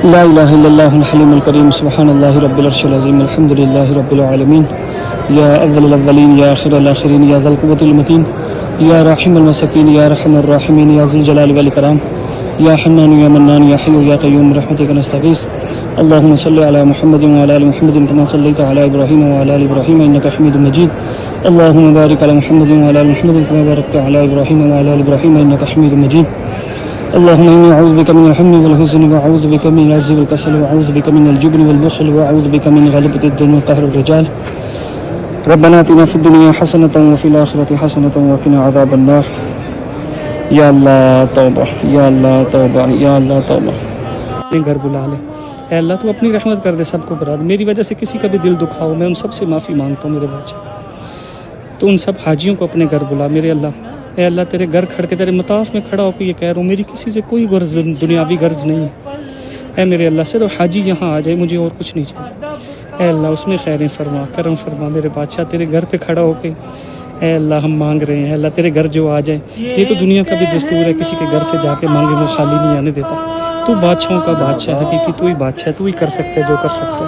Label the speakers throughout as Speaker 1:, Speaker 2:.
Speaker 1: لا الہ الا اللہ الحلیم الکریم سبحان اللہ رب العرش العظیم الحمد للہ رب العالمین یا اول الاولین یا آخر الاخرین یا ذا القوة المتین یا راحم المساکین یا رحم الراحمین یا ذی الجلال والاکرام یا حنان یا منان یا حی یا قیوم برحمتک نستغیث اللهم صل علی محمد وعلی آل محمد كما صلیت علی ابراہیم وعلی آل ابراہیم انک حمید مجید اللهم بارک علی محمد وعلی آل محمد كما بارکت علی ابراہیم وعلی آل ابراہیم انک حمید مجید اللهم إني أعوذ بك من الهم والحزن وأعوذ بك من العجز والكسل وأعوذ بك من الجبن والبخل وأعوذ بك من غلبة الدين وقهر الرجال ربنا آتنا في الدنيا حسنة وفي الآخرة حسنة وقنا عذاب النار یا اللہ توبہ یا اللہ توبہ یا اللہ توبہ. اپنے گھر بلا لے اے اللہ تو اپنی رحمت کر دے سب کو برا دے. میری وجہ سے کسی کا بھی دل دکھا ہو میں ان سب سے معافی مانگتا ہوں میرے بچے. تو ان سب حاجیوں کو اپنے گھر بلا میرے اللہ. اے اللہ تیرے گھر کھڑ کے تیرے مطاف میں کھڑا ہو کے یہ کہہ رہا ہوں میری کسی سے کوئی غرض دنیاوی غرض نہیں ہے. اے میرے اللہ صرف حاجی یہاں آ جائے مجھے اور کچھ نہیں چاہیے. اے اللہ اس میں خیریں فرما کرم فرما میرے بادشاہ تیرے گھر پہ کھڑا ہو کے اے اللہ ہم مانگ رہے ہیں. اے اللہ تیرے گھر جو آ جائے یہ تو دنیا کا بھی دستور ہے کسی کے گھر سے جا کے مانگے وہ خالی نہیں آنے دیتا. تو بادشاہوں کا بادشاہ حقیقی تو ہی بادشاہ ہے تو ہی کر سکتے جو کر سکتے.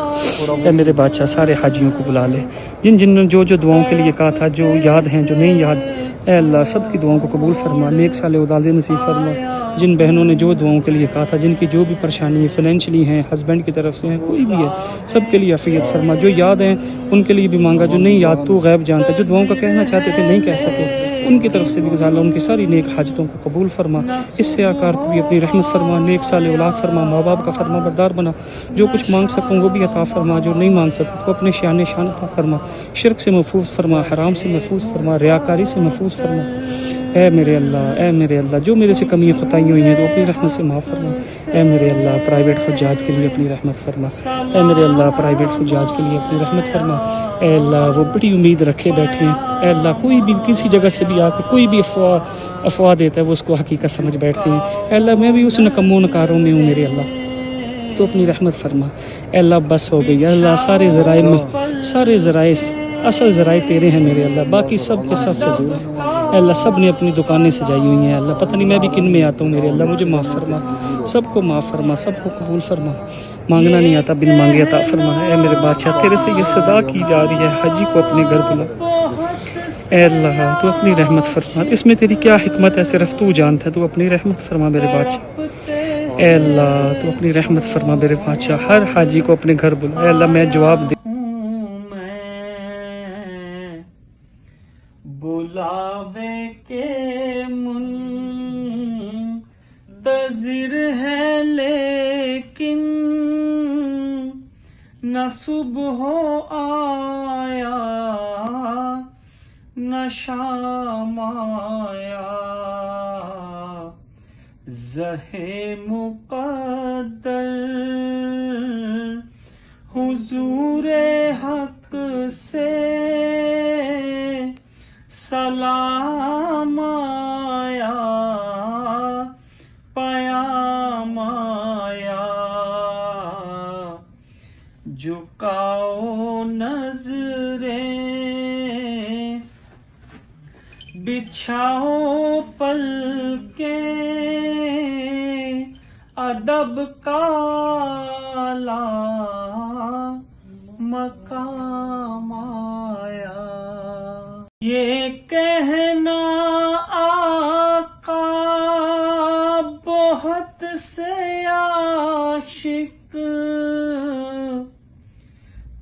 Speaker 1: اے میرے بادشاہ سارے حاجیوں کو بلا لے جن نے جو دعاؤں کے لیے کہا تھا جو یاد ہیں جو نہیں یاد. اے اللہ سب کی دعاؤں کو قبول فرما نیک سال اولاد نصیب فرما. جن بہنوں نے جو دعاؤں کے لیے کہا تھا جن کی جو بھی پریشانی ہے فائنینشلی ہیں ہسبینڈ کی طرف سے ہیں کوئی بھی ہے سب کے لیے عافیت فرما. جو یاد ہیں ان کے لیے بھی مانگا جو نہیں یاد تو غیب جانتا جو دعاؤں کا کہنا چاہتے تھے نہیں کہہ سکے ان کی طرف سے بھی گزار ان کی ساری نیک حاجتوں کو قبول فرما. اس سے آکار کو بھی اپنی رحمت فرما نیک سال اولاد فرما ماں باپ کا فرما بردار بنا. جو کچھ مانگ سکوں وہ بھی عطا فرما جو نہیں مانگ سکوں تو اپنے شان عطا فرما. شرک سے محفوظ فرما حرام سے محفوظ فرما ریاکاری سے محفوظ فرما. اے میرے اللہ جو میرے سے کمیاں خطائیں ہوئی ہیں تو اپنی رحمت سے معاف فرما. اے میرے اللہ پرائیویٹ حجاج کے لیے اپنی رحمت فرما. اے میرے اللہ پرائیویٹ حجاج کے لیے اپنی رحمت فرما. اے اللہ وہ بڑی امید رکھے بیٹھے ہیں. اے اللہ کوئی بھی کسی جگہ سے بھی آ کے کوئی بھی افواہ دیتا ہے وہ اس کو حقیقت سمجھ بیٹھتے ہیں. اے اللہ میں بھی اس نکموں نکاروں میں ہوں میرے اللہ تو اپنی رحمت فرما. اے اللہ بس ہو گئی. اللہ سارے ذرائع اصل ذرائع تیرے ہیں میرے اللہ باقی سب کے سب فضول ہیں. اے اللہ سب نے اپنی دکانیں سجائی ہوئی ہیں. اللہ پتہ نہیں میں بھی کن میں آتا ہوں میرے اللہ مجھے معاف فرما. سب کو معاف فرما سب کو قبول فرما. مانگنا نہیں آتا بن مانگے عطا فرما. اے میرے بادشاہ تیرے سے یہ صدا کی جا رہی ہے حاجی کو اپنے گھر بلا. اے اللہ تو اپنی رحمت فرما. اس میں تیری کیا حکمت ہے صرف تو جانتا ہے. تو اپنی رحمت فرما میرے بادشاہ. اے اللہ تو اپنی رحمت فرما میرے بادشاہ. ہر حاجی کو اپنے گھر بلا. اے اللہ میں جواب دے بلاوے کے منتظر ہے لیکن نہ صبح آیا نہ شام آیا. زہے مقدر حضور حق سے سلام آیا پیام آیا. جھکاؤ نظریں بچھاؤ پلکیں ادب کا اعلیٰ مقام آیا. یہ کہنا آقا بہت سے عاشق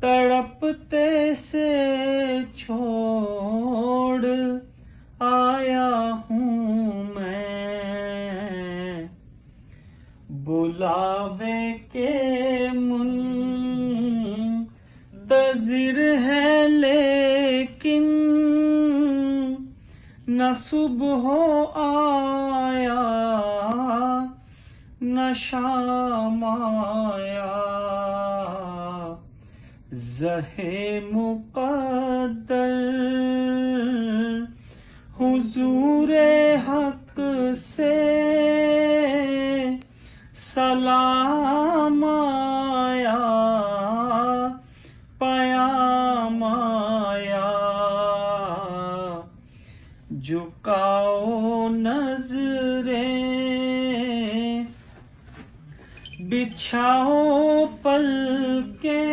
Speaker 1: تڑپتے سے چھوڑ آیا ہوں میں. بلاوے کے منتظر ہے لیکن نہ صبح آیا نہ شام آیا. زہے مقدر حضور حق سے سلام آیا پیام آیا. جھکاؤ نظریں بچھاؤ پل کے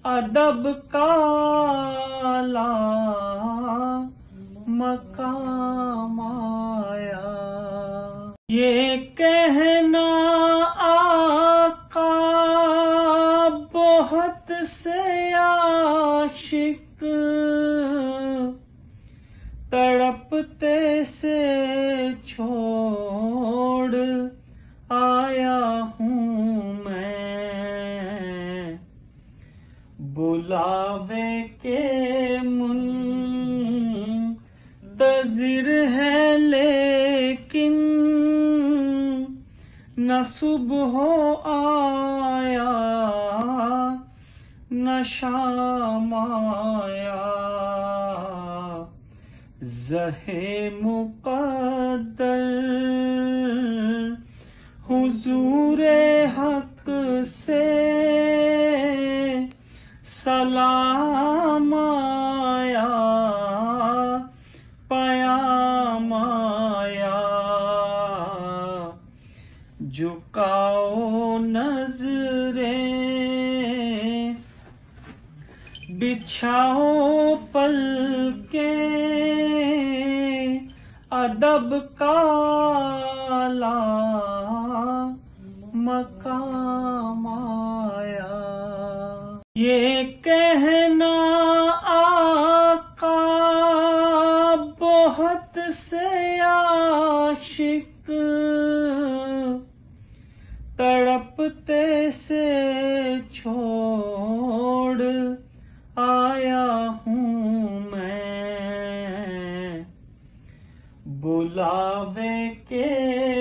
Speaker 1: ادب کا مقام آیا، یہ کہنا آقا بہت سے عاشق تڑپتے سے چھوڑ آیا ہوں میں، بلاوے کے منتظر ہے لیکن نہ صبح آیا نہ شام آیا، زہے مقدر حضور حق سے سلام آیا، پیام آیا، جھکاؤ نظریں بچھاؤ پل کے ادب کا مقام آیا، یہ کہنا آقا بہت سے عاشق تڑپتے سے چھوڑ آیا ہوں میں، بلاوے کے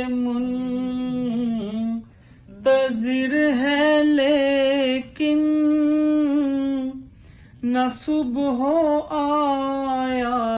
Speaker 1: منتظر ہے لیکن نہ صبح آیا